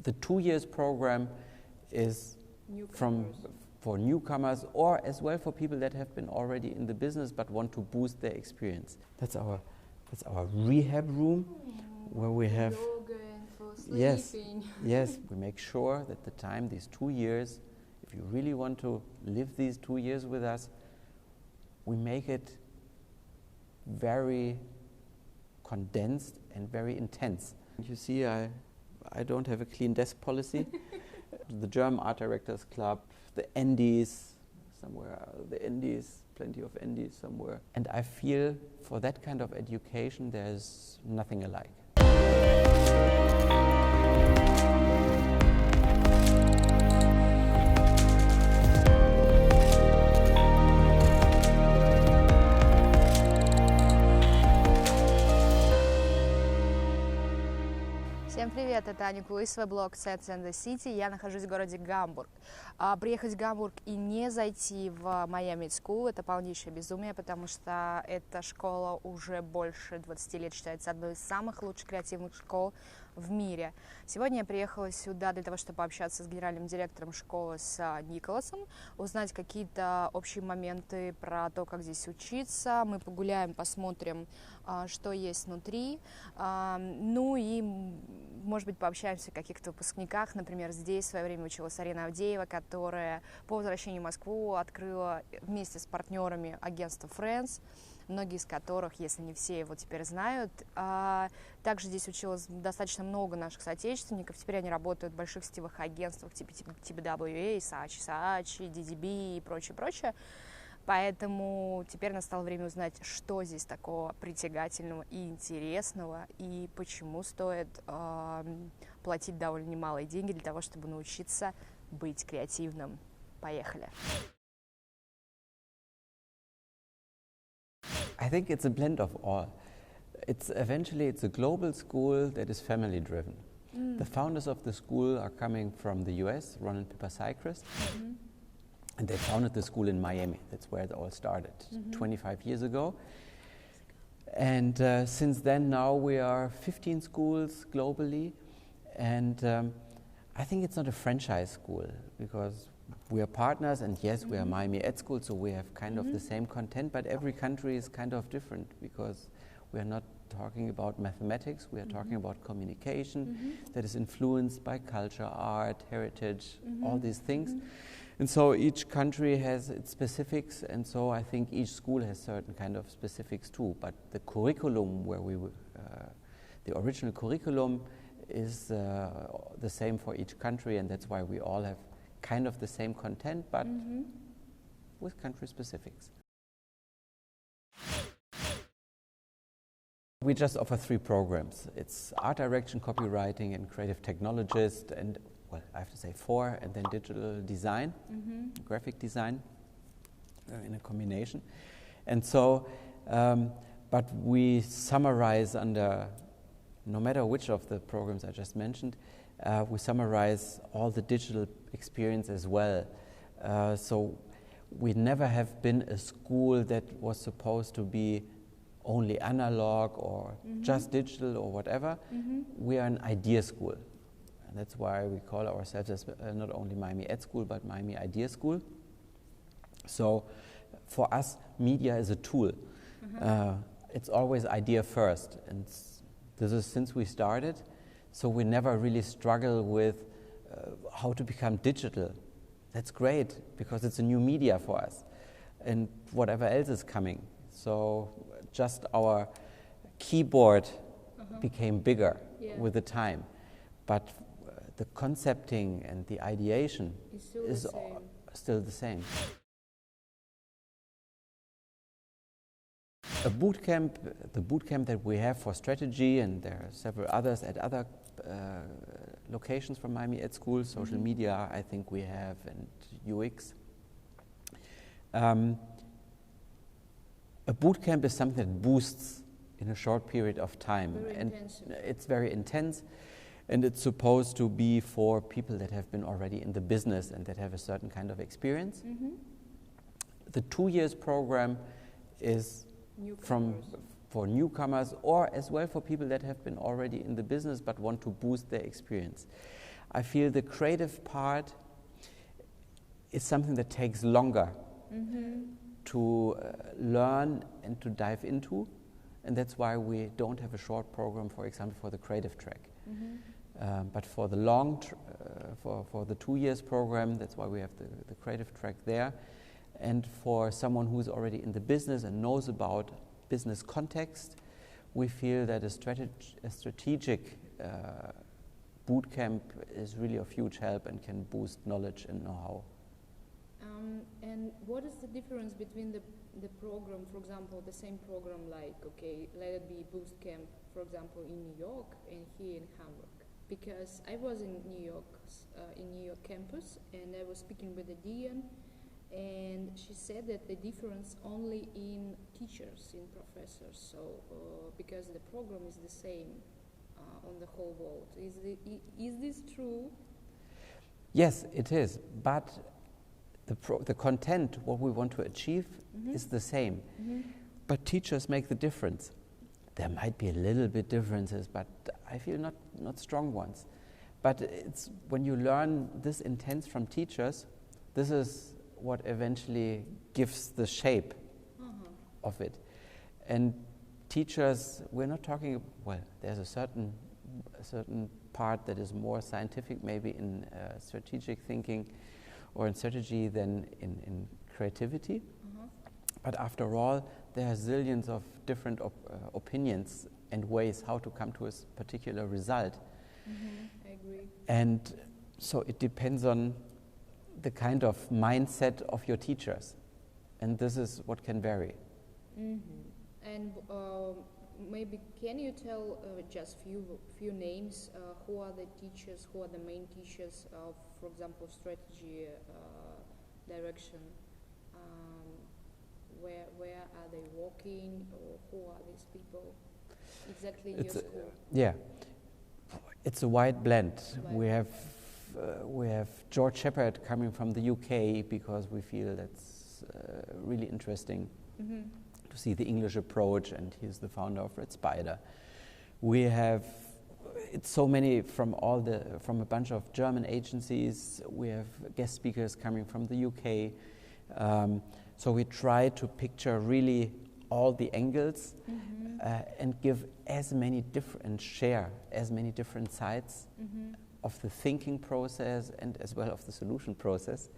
The 2 years program is for newcomers or as well for people that have been already in the business but want to boost their experience. That's our rehab room where we have yoga and for sleeping. Yes, we make sure that the time, these 2 years, if you really want to live these 2 years with us, we make it very condensed and very intense. You see, I don't have a clean desk policy. The German Art Directors Club, the Andes, plenty of Andes somewhere. And I feel for that kind of education, there's nothing alike. Всем привет, это Аня Кулысова, блог Sets and the City. Я нахожусь в городе Гамбург. Приехать в Гамбург и не зайти в Miami School — это полнейшее безумие, потому что эта школа уже больше 20 лет считается одной из самых лучших креативных школ в мире. Сегодня я приехала сюда для того, чтобы пообщаться с генеральным директором школы, с Николасом, узнать какие-то общие моменты про то, как здесь учиться. Мы погуляем, посмотрим, что есть внутри. Ну и, может быть, пообщаемся о каких-то выпускниках. Например, здесь в свое время училась Арина Авдеева, которая по возвращению в Москву открыла вместе с партнерами агентство DEFERENCE, многие из которых, если не все, его теперь знают. Также здесь училось достаточно много наших соотечественников. Теперь они работают в больших сетевых агентствах типа WA, Saatchi, DDB и прочее. Поэтому теперь настало время узнать, что здесь такого притягательного и интересного, и почему стоит платить довольно немалые деньги для того, чтобы научиться быть креативным. Поехали! I think it's a blend of all. It's a global school that is family driven. The founders of the school are coming from the US, Ron and Pippa Cypress, and they founded the school in Miami. That's where it all started, 25 years ago. And since then, now we are 15 schools globally, and I think it's not a franchise school because we are partners, and yes, we are Miami Ed School, so we have kind of the same content, but every country is kind of different because we are not talking about mathematics, we are talking about communication that is influenced by culture, art, heritage, all these things. And so each country has its specifics, and so I think each school has certain kind of specifics too. But the curriculum the original curriculum is the same for each country, and that's why we all have kind of the same content, but with country specifics. We just offer 3 programs. It's art direction, copywriting, and creative technologist, and well, I have to say 4, and then digital design, graphic design, in a combination. And so, but we summarize under, no matter which of the programs I just mentioned, we summarize all the digital experience as well. So we never have been a school that was supposed to be only analog or just digital or whatever. We are an idea school. And that's why we call ourselves as not only Miami Ed School, but Miami Idea School. So for us, media is a tool. It's always idea first. And this is since we started. So we never really struggle with how to become digital. That's great because it's a new media for us and whatever else is coming. So just our keyboard became bigger with the time. But the concepting and the ideation is still the same. The bootcamp that we have for strategy, and there are several others at other locations from Miami Ed School, social media I think we have, and UX. A bootcamp is something that boosts in a short period of time. It's very intense, and it's supposed to be for people that have been already in the business and that have a certain kind of experience. The 2 years program is for newcomers or as well for people that have been already in the business but want to boost their experience. I feel the creative part is something that takes longer to learn and to dive into, and that's why we don't have a short program, for example, for the creative track. But for the for the 2 years program, that's why we have the creative track there. And for someone who's already in the business and knows about business context, we feel that a strategic bootcamp is really of huge help and can boost knowledge and know-how. And what is the difference between the program, for example, the same program like, okay, let it be bootcamp, for example, in New York and here in Hamburg? Because I was in New York campus, and I was speaking with the dean, and she said that the difference only in teachers, in professors. So because the program is the same on the whole world, is this true? Yes, it is. But the content, what we want to achieve, is the same. But teachers make the difference. There might be a little bit differences, but I feel not strong ones. But it's when you learn this intense from teachers, this is what eventually gives the shape of it. And teachers, we're not talking, well, there's a certain part that is more scientific, maybe in strategic thinking or in strategy than in creativity. But after all, there are zillions of different opinions and ways how to come to a particular result. I agree. And so it depends on the kind of mindset of your teachers. And this is what can vary. And maybe can you tell just few names, who are the teachers, who are the main teachers of, for example, strategy direction? Where are they working, or who are these people exactly in your school? Yeah, it's a wide blend. We have George Shepard coming from the UK because we feel that's really interesting to see the English approach, and he's the founder of Red Spider. We have so many from a bunch of German agencies. We have guest speakers coming from the UK. So we try to picture really all the angles and give as many different sides of the thinking process and as well of the solution process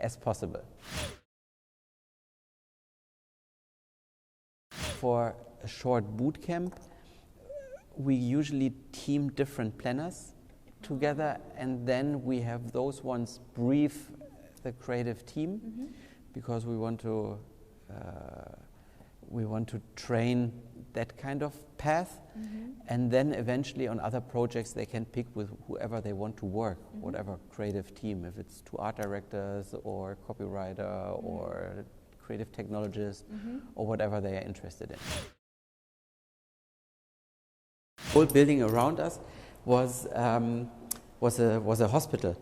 as possible. For a short boot camp, we usually team different planners together, and then we have those ones brief the creative team. Because we want to train that kind of path, and then eventually on other projects they can pick with whoever they want to work, whatever creative team, if it's 2 art directors or copywriter or creative technologist or whatever they are interested in. The whole building around us was a hospital,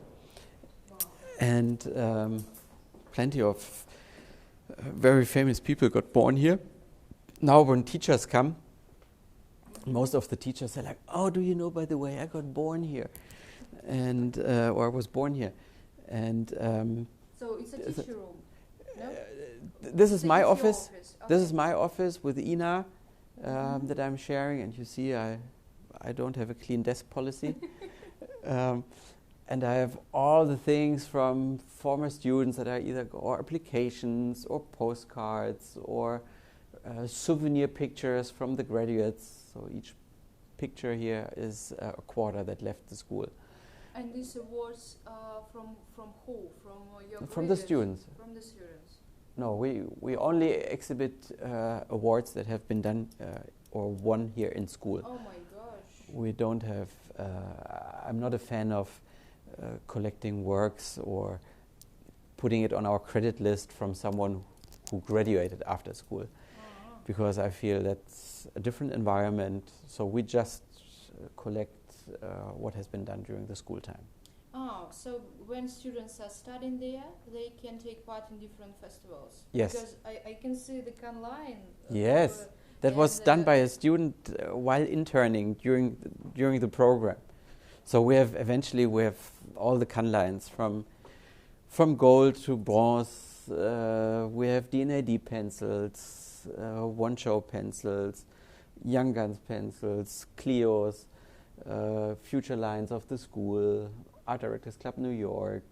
and plenty of very famous people got born here. Now when teachers come, most of the teachers are like, oh, do you know, by the way, I got born here, and or I was born here. And so it's a teacher room, no? This is my office. Okay. This is my office with Ina that I'm sharing, and you see I don't have a clean desk policy. And I have all the things from former students that are either or applications or postcards or souvenir pictures from the graduates. So each picture here is a quarter that left the school. And these awards from who? From your From the students. From the students. No, we only exhibit awards that have been done or won here in school. Oh my gosh. We don't have. I'm not a fan of collecting works or putting it on our credit list from someone who graduated after school, because I feel that's a different environment. So we just collect what has been done during the school time. Oh, so when students are studying there, they can take part in different festivals? Yes. Because I can see the Cannes line. Yes, that was done by a student while interning during the program. So we have all the can lines from gold to bronze. We have D&AD pencils, one-show pencils, Young Guns pencils, Clios, future lines of the school, Art Directors Club New York,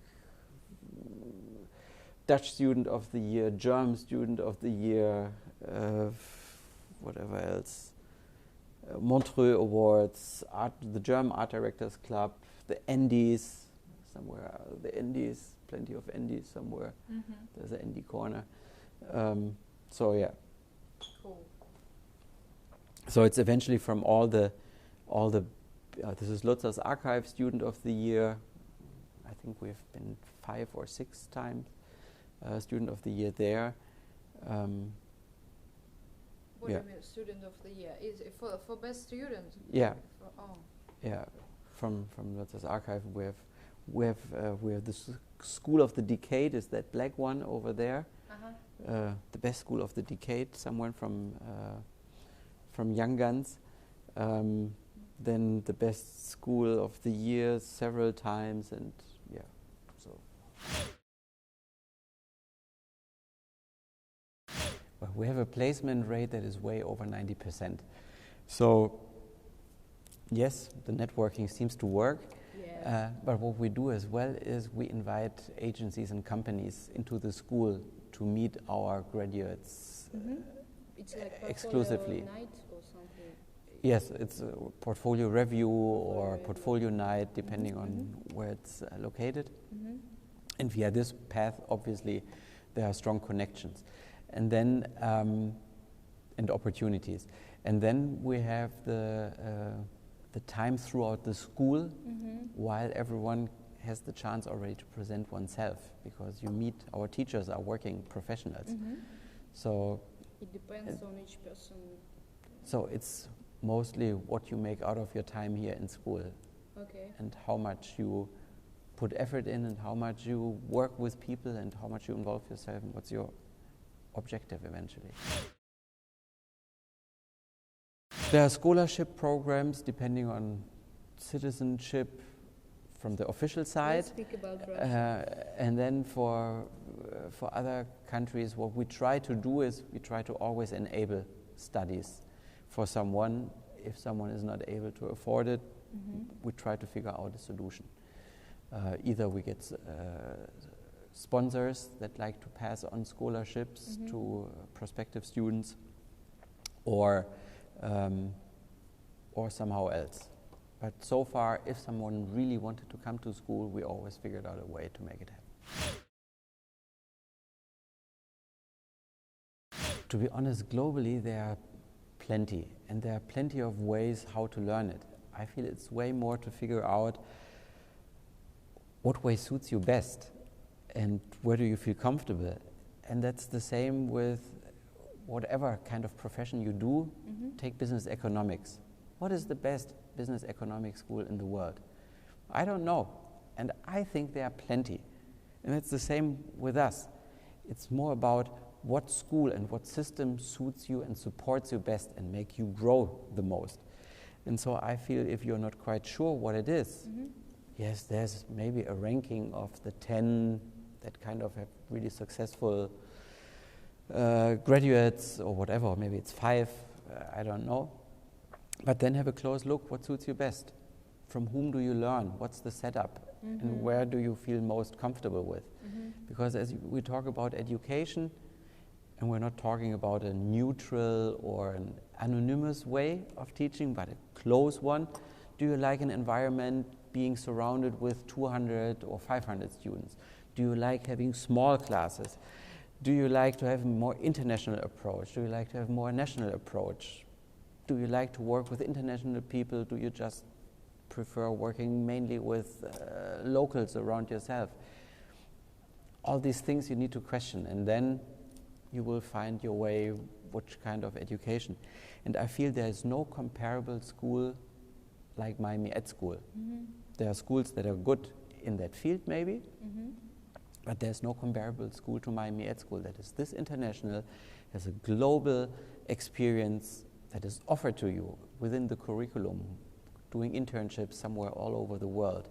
Dutch Student of the Year, German Student of the Year, whatever else, Montreux Awards, the German Art Directors Club, the Endies, somewhere, plenty of Endies somewhere. There's an Endie corner. So yeah. Cool. So it's eventually from all the. This is Lutzer's Archive Student of the Year. I think we've been 5 or 6 times Student of the Year there. What do you mean, Student of the Year? Is it for best student? Yeah. Yeah. From Lutzer's Archive, we have the School of the Decade. Is that black one over there? The best School of the Decade. Someone from Young Guns. Then the best School of the Year several times, and yeah, so. Well, we have a placement rate that is way over 90%. So, yes, the networking seems to work. Yeah. But what we do as well is we invite agencies and companies into the school to meet our graduates It's like exclusively. night or something. Yes, it's a portfolio review or portfolio night, depending on where it's located. And via this path, obviously, there are strong connections. And then, and opportunities. And then we have the time throughout the school, while everyone has the chance already to present oneself, because you meet, our teachers are working professionals. So it depends on each person. So it's mostly what you make out of your time here in school. Okay. And how much you put effort in, and how much you work with people, and how much you involve yourself, and what's your objective eventually. There are scholarship programs depending on citizenship from the official side. Let's speak about Russia. And then for other countries, what we try to do is we try to always enable studies for someone. If someone is not able to afford it, we try to figure out a solution. Either we get sponsors that like to pass on scholarships to prospective students, or somehow else. But so far, if someone really wanted to come to school, we always figured out a way to make it happen. To be honest, globally there are plenty, and there are plenty of ways how to learn it. I feel it's way more to figure out what way suits you best and where do you feel comfortable. And that's the same with whatever kind of profession you do. Take business economics. What is the best business economics school in the world? I don't know. And I think there are plenty. And it's the same with us. It's more about what school and what system suits you and supports you best and make you grow the most. And so I feel if you're not quite sure what it is, yes, there's maybe a ranking of the 10 that kind of have really successful graduates or whatever, or maybe it's 5, I don't know. But then have a close look, what suits you best? From whom do you learn? What's the setup? And where do you feel most comfortable with? Because as we talk about education, and we're not talking about a neutral or an anonymous way of teaching, but a close one. Do you like an environment being surrounded with 200 or 500 students? Do you like having small classes? Do you like to have a more international approach? Do you like to have a more national approach? Do you like to work with international people? Do you just prefer working mainly with locals around yourself? All these things you need to question, and then you will find your way, which kind of education. And I feel there is no comparable school like Miami Ed School. There are schools that are good in that field maybe, but there's no comparable school to Miami Ed School that is this international, has a global experience that is offered to you within the curriculum, doing internships somewhere all over the world,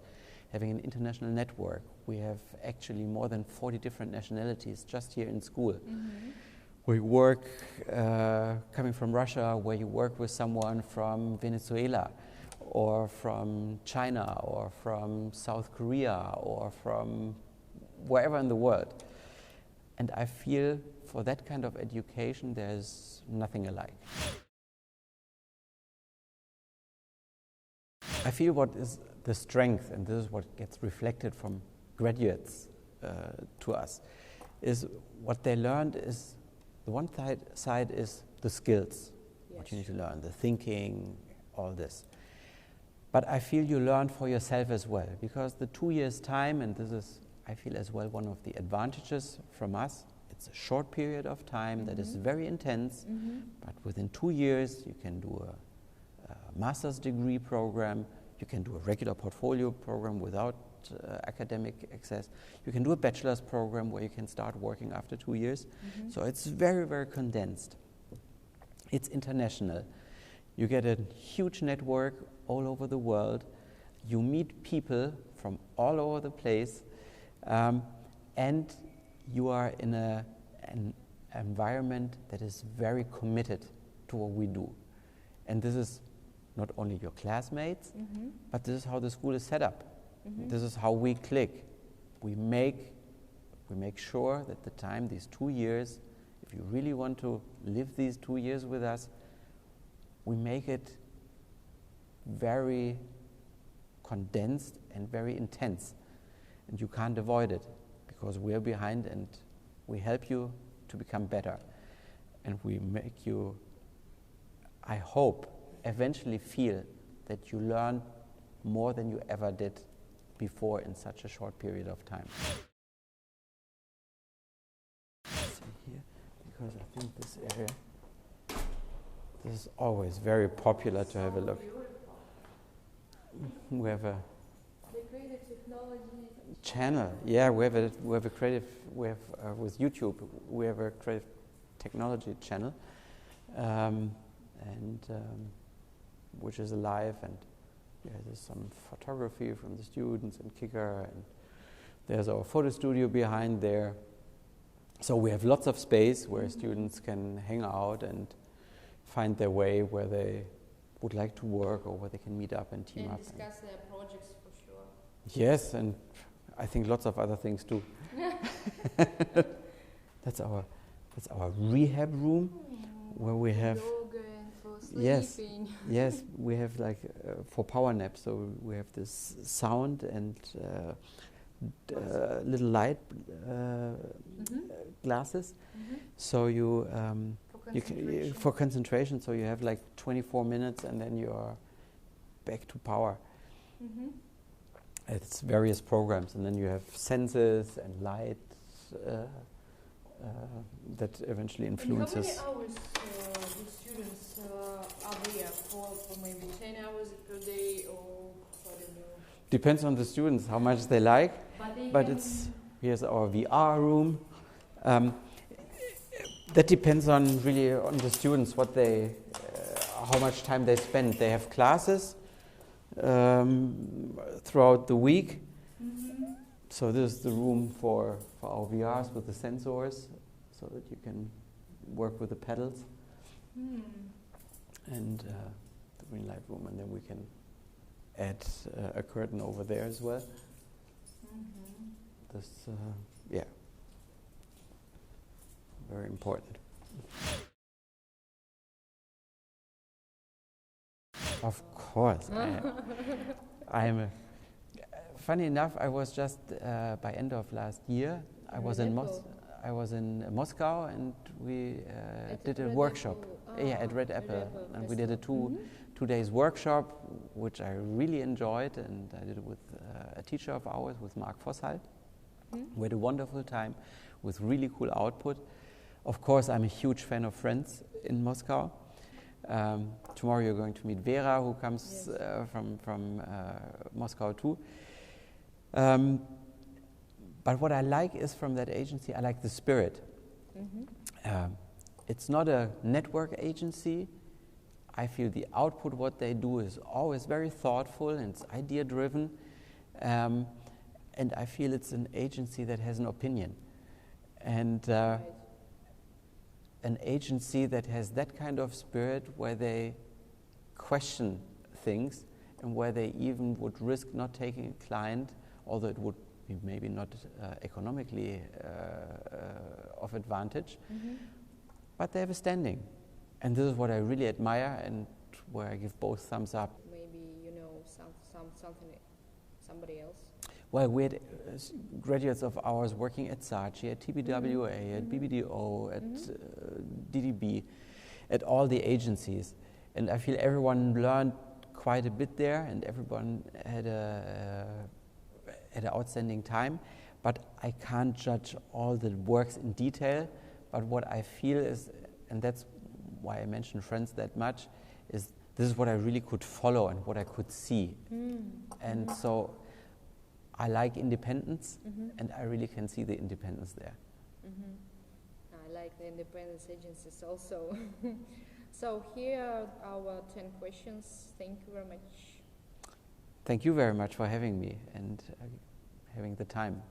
having an international network. We have actually more than 40 different nationalities just here in school. We work, coming from Russia, where you work with someone from Venezuela, or from China, or from South Korea, or from wherever in the world. And I feel for that kind of education, there's nothing alike. I feel what is the strength, and this is what gets reflected from graduates to us, is what they learned is, the one side is the skills, what you need to learn, the thinking, all this. But I feel you learn for yourself as well, because the 2 years' time, and this is, I feel as well, one of the advantages from us, it's a short period of time that is very intense, but within 2 years you can do a master's degree program, you can do a regular portfolio program without academic access, you can do a bachelor's program where you can start working after 2 years. So it's very, very condensed. It's international. You get a huge network all over the world. You meet people from all over the place, and you are in an environment that is very committed to what we do. And this is not only your classmates, but this is how the school is set up. This is how we click. We make sure that the time, these 2 years, if you really want to live these 2 years with us, we make it very condensed and very intense. And you can't avoid it, because we're behind and we help you to become better. And we make you, I hope, eventually feel that you learn more than you ever did before in such a short period of time. See here, because I think this area, this is always very popular to have a look. We have a channel. Yeah, we have a creative. We have with YouTube. We have a creative technology channel, which is alive, and there's some photography from the students and Kicker, and there's our photo studio behind there. So we have lots of space where students can hang out and find their way where they would like to work, or where they can meet up and team up. And discuss their projects for sure. Yes, and I think lots of other things too. That's our rehab room, where we have yoga and for sleeping. Yes, we have like for power naps. So we have this sound and little light glasses. So you for concentration. So you have like 24 minutes, and then you're back to power. It's various programs, and then you have senses and light that eventually influences. And how many hours the students are there for maybe 10 hours per day, or I don't know? Depends on the students how much they like, but here's our VR room. That depends on really on the students, what they, how much time they spend. They have classes throughout the week. So this is the room for our VRs with the sensors, so that you can work with the pedals. And the green light room, and then we can add a curtain over there as well. This, yeah, very important. Of course, I'm. Funny enough, I was just by end of last year. I was in Moscow, and we did a workshop. At Red Apple, and we did a two days workshop, which I really enjoyed, and I did it with a teacher of ours, with Mark Vosshalt. We had a wonderful time with really cool output. Of course, I'm a huge fan of Friends in Moscow. Tomorrow you're going to meet Vera, who comes from Moscow too. But what I like is from that agency, I like the spirit. It's not a network agency. I feel the output, what they do, is always very thoughtful and it's idea-driven. And I feel it's an agency that has an opinion. And an agency that has that kind of spirit where they question things and where they even would risk not taking a client, although it would be maybe not economically of advantage, but they have a standing. And this is what I really admire and where I give both thumbs up. Maybe you know somebody else. Well, we had graduates of ours working at Saatchi, at TBWA, at BBDO, at DDB, at all the agencies. And I feel everyone learned quite a bit there and everyone had an outstanding time. But I can't judge all the works in detail. But what I feel is, and that's why I mentioned Friends that much, is this is what I really could follow and what I could see. And so I like independence, and I really can see the independence there. I like the independence agencies also. So here are our 10 questions. Thank you very much. Thank you very much for having me and having the time.